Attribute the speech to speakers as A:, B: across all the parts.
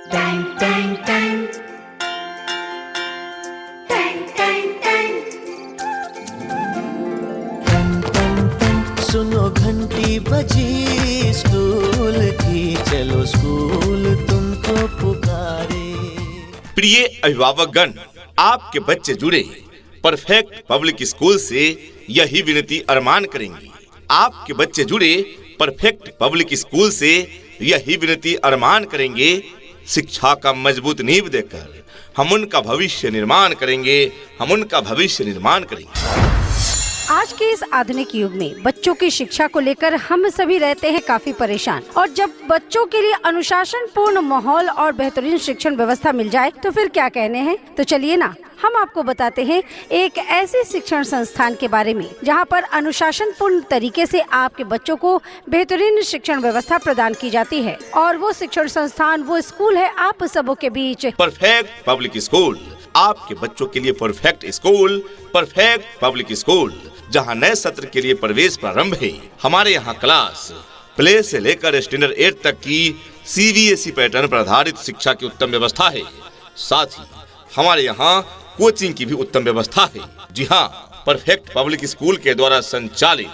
A: Dang, dang, dang. Dang, dang, dang.
B: सुनो घंटी बजी स्कूल की, चलो स्कूल तुमको पुकारे।
C: प्रिय अभिभावकगण, आपके बच्चे जुड़े परफेक्ट पब्लिक स्कूल से यही विनती अरमान करेंगे। आपके बच्चे जुड़े परफेक्ट पब्लिक स्कूल से यही विनती अरमान करेंगे। शिक्षा का मजबूत नींव देकर हम उनका भविष्य निर्माण करेंगे, हम उनका भविष्य निर्माण करेंगे।
D: आज के इस आधुनिक युग में बच्चों की शिक्षा को लेकर हम सभी रहते हैं काफी परेशान, और जब बच्चों के लिए अनुशासन पूर्ण माहौल और बेहतरीन शिक्षण व्यवस्था मिल जाए तो फिर क्या कहने हैं। तो चलिए ना, हम आपको बताते हैं एक ऐसे शिक्षण संस्थान के बारे में जहां पर अनुशासन पूर्ण तरीके से आपके बच्चों को बेहतरीन शिक्षण व्यवस्था प्रदान की जाती है। और वो शिक्षण संस्थान, वो स्कूल है आप सबों के बीच
C: परफेक्ट पब्लिक स्कूल। आपके बच्चों के लिए perfect school, perfect public school, जहां नए सत्र के लिए प्रवेश प्रारंभ है। हमारे यहाँ क्लास प्ले से लेकर स्टैंडर्ड 8 तक की CBSE पैटर्न पर आधारित शिक्षा की उत्तम व्यवस्था है। साथ ही हमारे यहाँ कोचिंग की भी उत्तम व्यवस्था है। जी हाँ, परफेक्ट पब्लिक स्कूल के द्वारा संचालित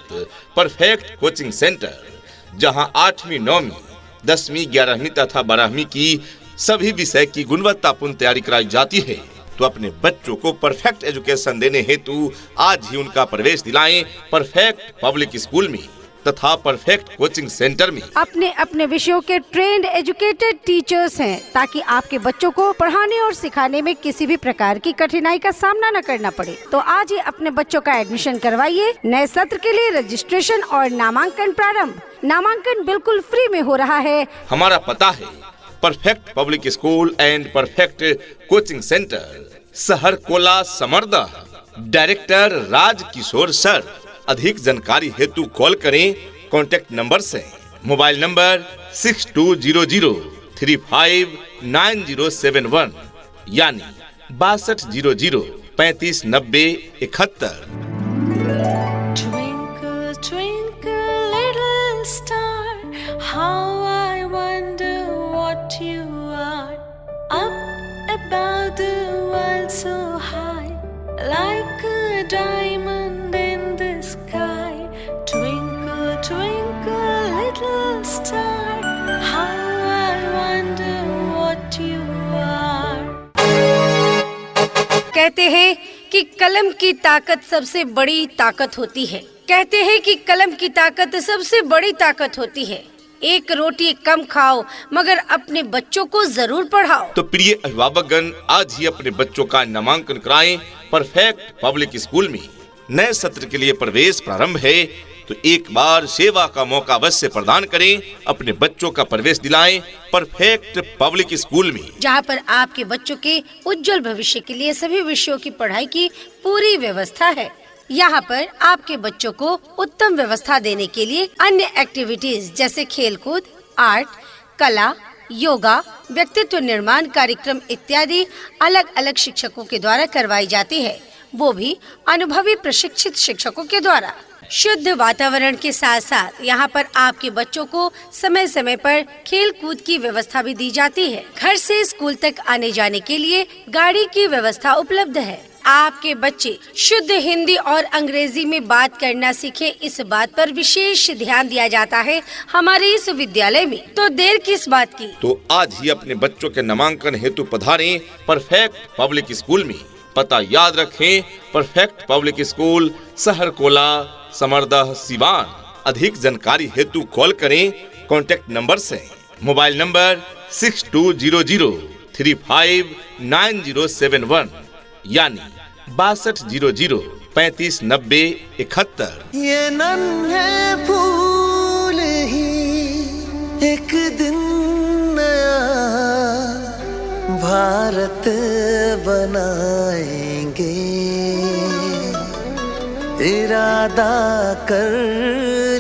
C: परफेक्ट कोचिंग सेंटर, जहां 8वीं, 9वीं, 10वीं, 11वीं तथा 12वीं की सभी विषय की गुणवत्तापूर्ण तैयारी कराई जाती है। तो अपने बच्चों को परफेक्ट एजुकेशन देने हेतु आज ही उनका प्रवेश दिलाएं परफेक्ट पब्लिक स्कूल में तथा परफेक्ट कोचिंग सेंटर में।
D: अपने अपने विषयों के ट्रेंड एजुकेटेड टीचर्स हैं, ताकि आपके बच्चों को पढ़ाने और सिखाने में किसी भी प्रकार की कठिनाई का सामना न करना पड़े। तो आज ही अपने बच्चों का एडमिशन करवाइए। नए सत्र के लिए रजिस्ट्रेशन और नामांकन प्रारंभ। नामांकन बिल्कुल फ्री में हो रहा है।
C: हमारा पता है perfect public school and perfect coaching centre, शहर कोला, समर्दा। Director Rajkishore sir. अधिक जानकारी हेतु कॉल करें। कॉन्टैक्ट नंबर से मोबाइल नंबर 6200359071 यानी 6200 3590 71।
A: Twinkle, twinkle, little star, how I wonder what you are. Up above the world so high, like a diamond in the sky. Twinkle, twinkle, little star, how I wonder what you are.
D: कहते हैं कि कलम की ताकत सबसे बड़ी ताकत होती है। कहते हैं कि कलम की ताकत सबसे बड़ी ताकत होती है। एक रोटी कम खाओ, मगर अपने बच्चों को जरूर पढ़ाओ।
C: तो प्रिय अभिभावकगण, आज ही अपने बच्चों का नामांकन कराएं परफेक्ट पब्लिक स्कूल में। नए सत्र के लिए प्रवेश प्रारंभ है, तो एक बार सेवा का मौका अवश्य प्रदान करें। अपने बच्चों का प्रवेश दिलाएं परफेक्ट पब्लिक स्कूल में,
D: जहां पर आपके बच्चों के उज्जवल भविष्य के लिए सभी विषयों की पढ़ाई की पूरी व्यवस्था है। यहाँ पर आपके बच्चों को उत्तम व्यवस्था देने के लिए अन्य एक्टिविटीज जैसे खेलकूद, आर्ट, कला, योगा, व्यक्तित्व निर्माण कार्यक्रम इत्यादि अलग अलग शिक्षकों के द्वारा करवाई जाती है, वो भी अनुभवी प्रशिक्षित शिक्षकों के द्वारा। शुद्ध वातावरण के साथ साथ यहाँ पर आपके बच्चों को समय समय पर खेल कूद की व्यवस्था भी दी जाती है। घर से स्कूल तक आने जाने के लिए गाड़ी की व्यवस्था उपलब्ध है। आपके बच्चे शुद्ध हिंदी और अंग्रेजी में बात करना सीखे, इस बात पर विशेष ध्यान दिया जाता है हमारे इस विद्यालय में। तो देर किस बात की,
C: तो आज ही अपने बच्चों के नामांकन हेतु पधारें परफेक्ट पब्लिक स्कूल में। पता याद रखें, परफेक्ट पब्लिक स्कूल, शहर कोला, समर्दा, सिवान। अधिक जानकारी हेतु कॉल करें। कॉन्टैक्ट नंबर से मोबाइल नंबर 6200359071 यानी 6200 3590 71।
B: ये नन्हे फूल ही एक दिन नया भारत बनाएंगे। इरादा कर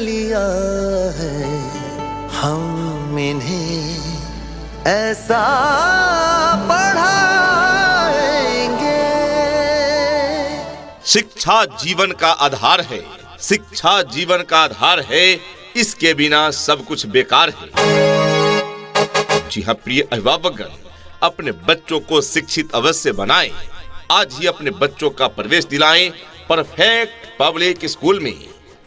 B: लिया है हम इन्हें ऐसा पढ़ाएंगे।
C: शिक्षा जीवन का आधार है, शिक्षा जीवन का आधार है, इसके बिना सब कुछ बेकार है। जी हाँ प्रिय अभिभावकगण, अपने बच्चों को शिक्षित अवश्य बनाएं। आज ही अपने बच्चों का प्रवेश दिलाएं परफेक्ट पब्लिक स्कूल में।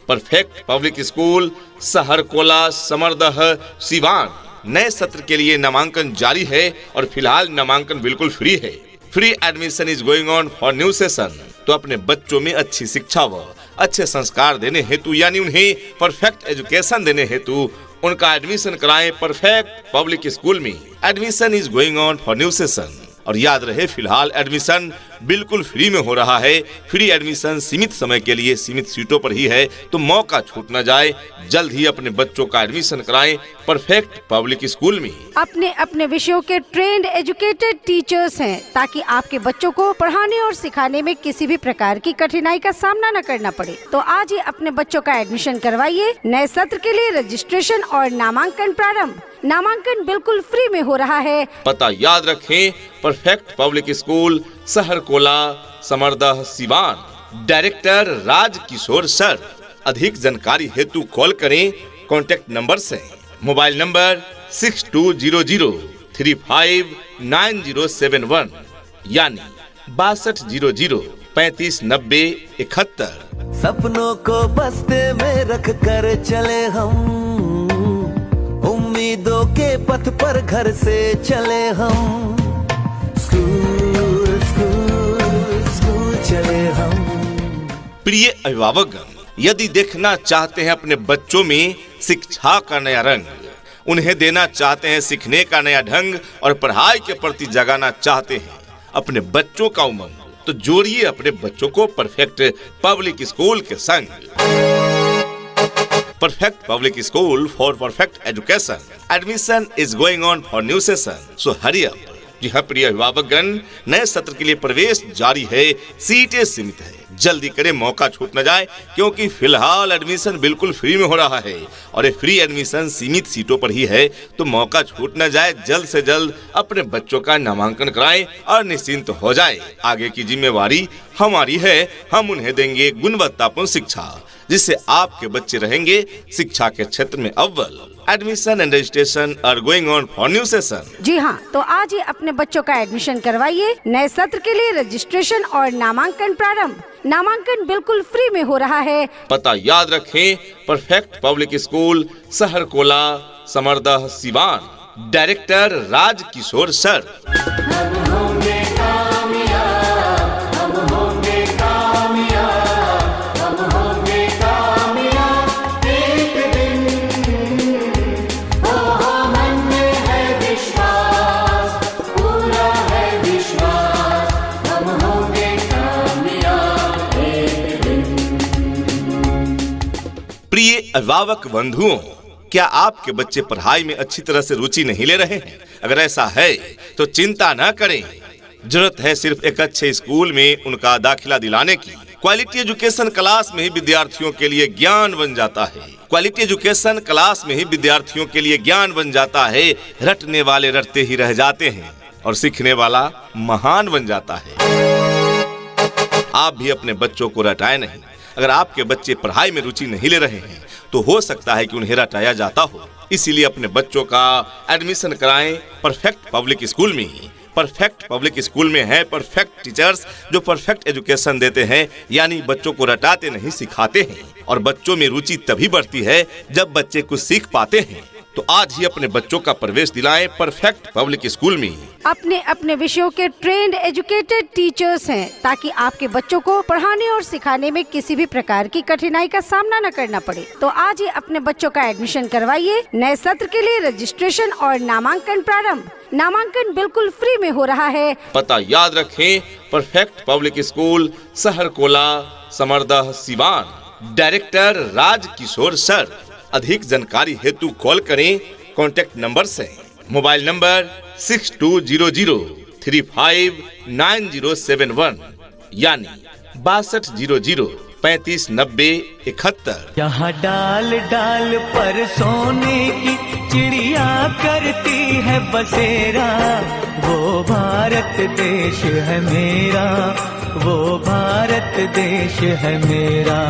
C: Perfect public school, Saharkola, Samardah, Siwan. नए सत्र के लिए नामांकन जारी है और फिलहाल नामांकन बिल्कुल फ्री है। Free admission is going on for new session. तो अपने बच्चों में अच्छी शिक्षा व अच्छे संस्कार देने हेतु यानी उन्हें परफेक्ट एजुकेशन देने हेतु उनका एडमिशन कराएं परफेक्ट पब्लिक स्कूल में। Admission is going on for new session. और याद रहे फिलहाल एडमिशन बिल्कुल फ्री में हो रहा है। फ्री एडमिशन सीमित समय के लिए सीमित सीटों पर ही है, तो मौका छूट न जाए। जल्द ही अपने बच्चों का एडमिशन कराएं परफेक्ट पब्लिक स्कूल में।
D: अपने अपने विषयों के ट्रेंड एजुकेटेड टीचर्स हैं, ताकि आपके बच्चों को पढ़ाने और सिखाने में किसी भी प्रकार की कठिनाई का सामना न करना पड़े। तो आज ही अपने बच्चों का एडमिशन करवाइए। नए सत्र के लिए रजिस्ट्रेशन और नामांकन प्रारंभ। नामांकन बिल्कुल फ्री में हो रहा है।
C: पता याद रखें, perfect public school, Saharkola, Samardah, Siwan. Director Rajkishore sir. अधिक जानकारी हेतु कॉल करें। कॉन्टैक्ट नंबर से मोबाइल नंबर 6200359071 यानी 6200359071।
B: सपनों को बस्ते में रख कर चले हम, उम्मीदों के पथ पर घर से चले हम। स्कूल स्कूल स्कूल चले हम।
C: प्रिय अभिभावकगण, यदि देखना चाहते हैं अपने बच्चों में शिक्षा का नया रंग, उन्हें देना चाहते हैं सीखने का नया ढंग और पढ़ाई के प्रति जगाना चाहते हैं अपने बच्चों का उमंग, तो जोड़िए अपने बच्चों को परफेक्ट पब्लिक स्कूल के संग। Perfect public school for perfect education. Admission is going on for new session, so hurry up. जी हाँ प्रिय अभिभावकगण, नए सत्र के लिए प्रवेश जारी है, सीटें सीमित है। जल्दी करें, मौका छूट न जाए, क्योंकि फिलहाल एडमिशन बिल्कुल फ्री में हो रहा है और ये फ्री एडमिशन सीमित सीटों पर ही है, तो मौका छूट न जाए। जल्द से जल्द अपने बच्चों का नामांकन कराएं और निश्चिंत हो जाए। आगे की जिम्मेवारी हमारी है, हम उन्हें देंगे गुणवत्तापूर्ण शिक्षा, जिससे आपके बच्चे रहेंगे शिक्षा के क्षेत्र में अव्वल। Admission and registration are going on for new session.
D: जी हाँ, तो आज ही अपने बच्चों का एडमिशन करवाइए। नए सत्र के लिए रजिस्ट्रेशन और नामांकन प्रारंभ। नामांकन बिल्कुल फ्री में हो रहा है।
C: पता याद रखें, perfect public school, Saharkola, Samardah, Siwan. Director Rajkishore sir. प्रिय अभिभावक बंधुओं, क्या आपके बच्चे पढ़ाई में अच्छी तरह से रुचि नहीं ले रहे हैं? अगर ऐसा है तो चिंता न करें। जरूरत है सिर्फ एक अच्छे स्कूल में उनका दाखिला दिलाने की। क्वालिटी एजुकेशन क्लास में ही विद्यार्थियों के लिए ज्ञान बन जाता है। क्वालिटी एजुकेशन क्लास में ही विद्यार्थियों के लिए ज्ञान बन जाता है। रटने वाले रटते ही रह जाते हैं और सीखने वाला महान बन जाता है। आप भी अपने बच्चों को रटाएं नहीं। अगर आपके बच्चे पढ़ाई में रुचि नहीं ले रहे हैं तो हो सकता है कि उन्हें रटाया जाता हो। इसीलिए अपने बच्चों का एडमिशन कराएं परफेक्ट पब्लिक स्कूल में। परफेक्ट पब्लिक स्कूल में है परफेक्ट टीचर्स, जो परफेक्ट एजुकेशन देते हैं, यानी बच्चों को रटाते नहीं सिखाते हैं। और बच्चों में रुचि तभी बढ़ती है जब बच्चे कुछ सीख पाते हैं। तो आज ही अपने बच्चों का प्रवेश दिलाएं परफेक्ट पब्लिक स्कूल में।
D: अपने अपने विषयों के ट्रेंड एजुकेटेड टीचर्स हैं, ताकि आपके बच्चों को पढ़ाने और सिखाने में किसी भी प्रकार की कठिनाई का सामना न करना पड़े। तो आज ही अपने बच्चों का एडमिशन करवाइए। नए सत्र के लिए रजिस्ट्रेशन और नामांकन प्रारंभ। नामांकन बिल्कुल फ्री में हो रहा है।
C: पता याद रखें, perfect public school, Saharkola, Samardah, Siwan. Director Rajkishore sir. अधिक जानकारी हेतु कॉल करें। कॉन्टैक्ट नंबर से मोबाइल नंबर 6200359071 यानी 6200359071।
E: यहाँ डाल डाल पर सोने की चिड़िया करती है बसेरा। वो भारत देश है मेरा, वो भारत देश है मेरा।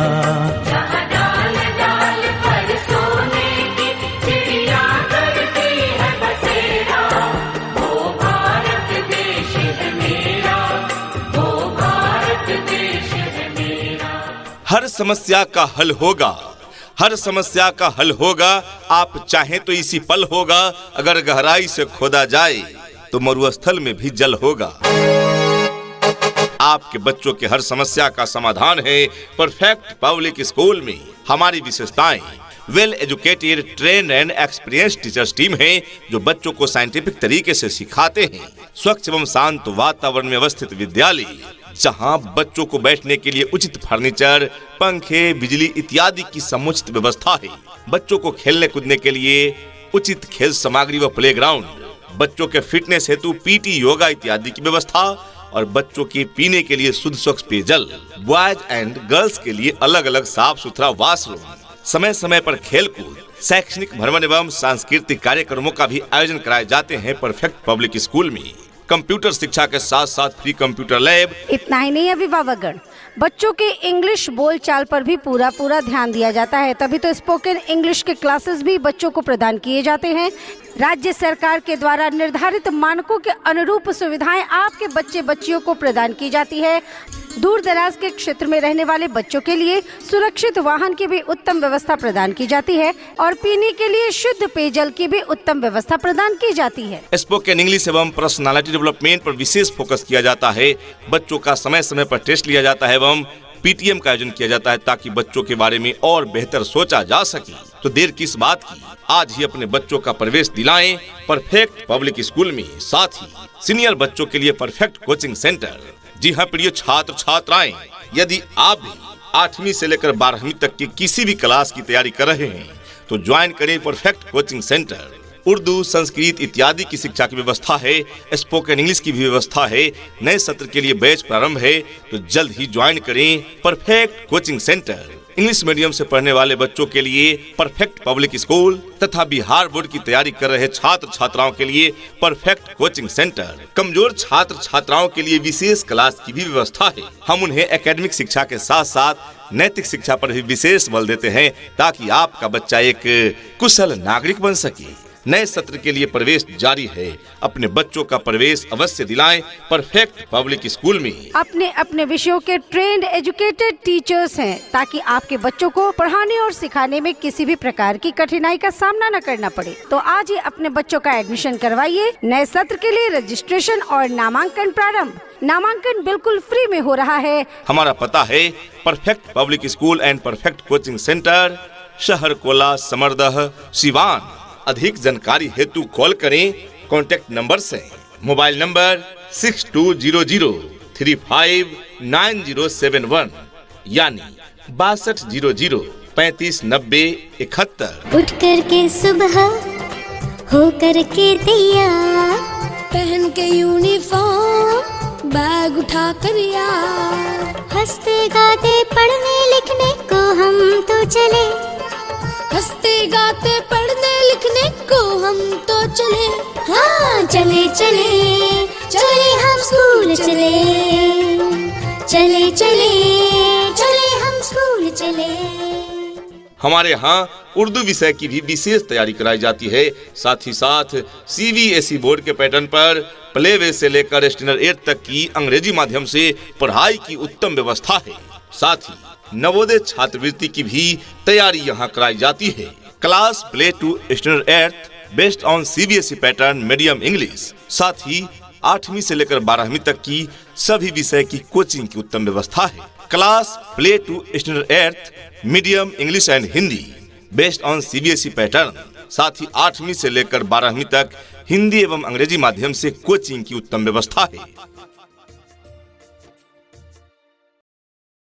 C: हर समस्या का हल होगा, हर समस्या का हल होगा। आप चाहें तो इसी पल होगा, अगर गहराई से खोदा जाए तो मरुस्थल में भी जल होगा। आपके बच्चों के हर समस्या का समाधान है परफेक्ट पब्लिक स्कूल में। हमारी विशेषताएं well educated, trained and experienced teachers team है जो बच्चों को साइंटिफिक तरीके से सिखाते हैं। स्वच्छ एवं शांत वातावरण में अवस्थित विद्यालय, जहां बच्चों को बैठने के लिए उचित फर्नीचर, पंखे, बिजली इत्यादि की समुचित व्यवस्था है। बच्चों को खेलने कूदने के लिए उचित खेल सामग्री व प्लेग्राउंड, बच्चों के फिटनेस हेतु पीटी, योगा इत्यादि की व्यवस्था और बच्चों के पीने के लिए शुद्ध स्वच्छ पेयजल, बॉयज एंड गर्ल्स के लिए अलग अलग साफ सुथरा वॉशरूम, समय समय पर खेल कूद, शैक्षणिक भ्रमण एवं सांस्कृतिक कार्यक्रमों का भी आयोजन कराए जाते हैं परफेक्ट पब्लिक स्कूल में। कंप्यूटर शिक्षा के साथ साथ फ्री कंप्यूटर लैब।
D: इतना ही नहीं अभिभावकगण, बच्चों के इंग्लिश बोलचाल पर भी पूरा ध्यान दिया जाता है। तभी तो स्पोकन इंग्लिश के क्लासेस भी बच्चों को प्रदान किए जाते हैं। राज्य सरकार के द्वारा निर्धारित मानकों के अनुरूप सुविधाएं आपके बच्चे बच्चियों को प्रदान की जाती है। दूर दराज के क्षेत्र में रहने वाले बच्चों के लिए सुरक्षित वाहन की भी उत्तम व्यवस्था प्रदान की जाती है और पीने के लिए शुद्ध पेयजल की भी उत्तम व्यवस्था प्रदान की जाती है।
C: स्पोकन इंग्लिश एवं पर्सनालिटी डेवलपमेंट पर विशेष फोकस किया जाता है। बच्चों का समय समय पर टेस्ट लिया जाता है एवं पीटीएम का आयोजन किया जाता है ताकि बच्चों के बारे में और बेहतर सोचा जा सके। तो देर किस बात की, आज ही अपने बच्चों का प्रवेश दिलाएं परफेक्ट पब्लिक स्कूल में। साथ ही सीनियर बच्चों के लिए परफेक्ट कोचिंग सेंटर। जी हाँ प्रिय छात्र छात्राएं, यदि आप भी 8वीं से लेकर 12वीं तक की किसी भी क्लास की तैयारी कर रहे हैं तो ज्वाइन करें perfect coaching centre. Urdu, Sanskrit इत्यादि की शिक्षा की व्यवस्था है, स्पोकन इंग्लिश की भी व्यवस्था है। नए सत्र के लिए बैच प्रारंभ है, तो जल्द ही ज्वाइन करें perfect coaching centre. English medium से पढ़ने वाले बच्चों के लिए परफेक्ट पब्लिक स्कूल तथा बिहार बोर्ड की तैयारी कर रहे छात्र छात्राओं के लिए परफेक्ट कोचिंग सेंटर। कमजोर छात्र छात्राओं के लिए विशेष क्लास की भी व्यवस्था है। हम उन्हें एकेडमिक शिक्षा के साथ साथ नैतिक शिक्षा पर भी विशेष बल देते हैं ताकि आपका बच्चा एक कुशल नागरिक बन सके। नए सत्र के लिए प्रवेश जारी है। अपने बच्चों का प्रवेश अवश्य दिलाएं परफेक्ट पब्लिक स्कूल में।
D: अपने अपने विषयों के ट्रेंड एजुकेटेड टीचर्स हैं ताकि आपके बच्चों को पढ़ाने और सिखाने में किसी भी प्रकार की कठिनाई का सामना न करना पड़े। तो आज ही अपने बच्चों का एडमिशन करवाइए। नए सत्र के लिए रजिस्ट्रेशन और नामांकन प्रारंभ। नामांकन बिल्कुल फ्री में हो रहा है।
C: हमारा पता है perfect public school and perfect coaching centre, शहर कोला, समरदह, सिवान। अधिक जानकारी हेतु कॉल करें। कॉन्टैक्ट नंबर से मोबाइल नंबर 6200359071 यानी 6200359071।
F: उठ कर के सुबह हो कर के तैयार,
A: पहन के यूनिफॉर्म, बैग उठा कर यार,
F: हंसते गाते पढ़ने लिखने को हम तो चले,
A: हंसते गाते पढ़ने लिखने को हम तो चले।
F: हाँ चले चले चले हम स्कूल चले, चले चले चले हम स्कूल चले।
C: हमारे यहाँ उर्दू विषय की भी विशेष तैयारी कराई जाती है। साथ ही साथ CBSE बोर्ड के पैटर्न पर प्ले वे से लेकर स्टैंडर्ड 8 तक की अंग्रेजी माध्यम से पढ़ाई की उत्तम व्यवस्था है। साथ ही नवोदय छात्रवृत्ति की भी तैयारी यहाँ कराई जाती है। Class play to standard 8 based on CBSE pattern medium English. साथ ही 8वीं से लेकर 12वीं तक की सभी विषय की कोचिंग की उत्तम व्यवस्था है। Class play to standard 8 medium English and Hindi based on CBSE pattern. साथ ही 8वीं से लेकर 12वीं तक हिंदी एवं अंग्रेजी माध्यम से कोचिंग की उत्तम व्यवस्था है।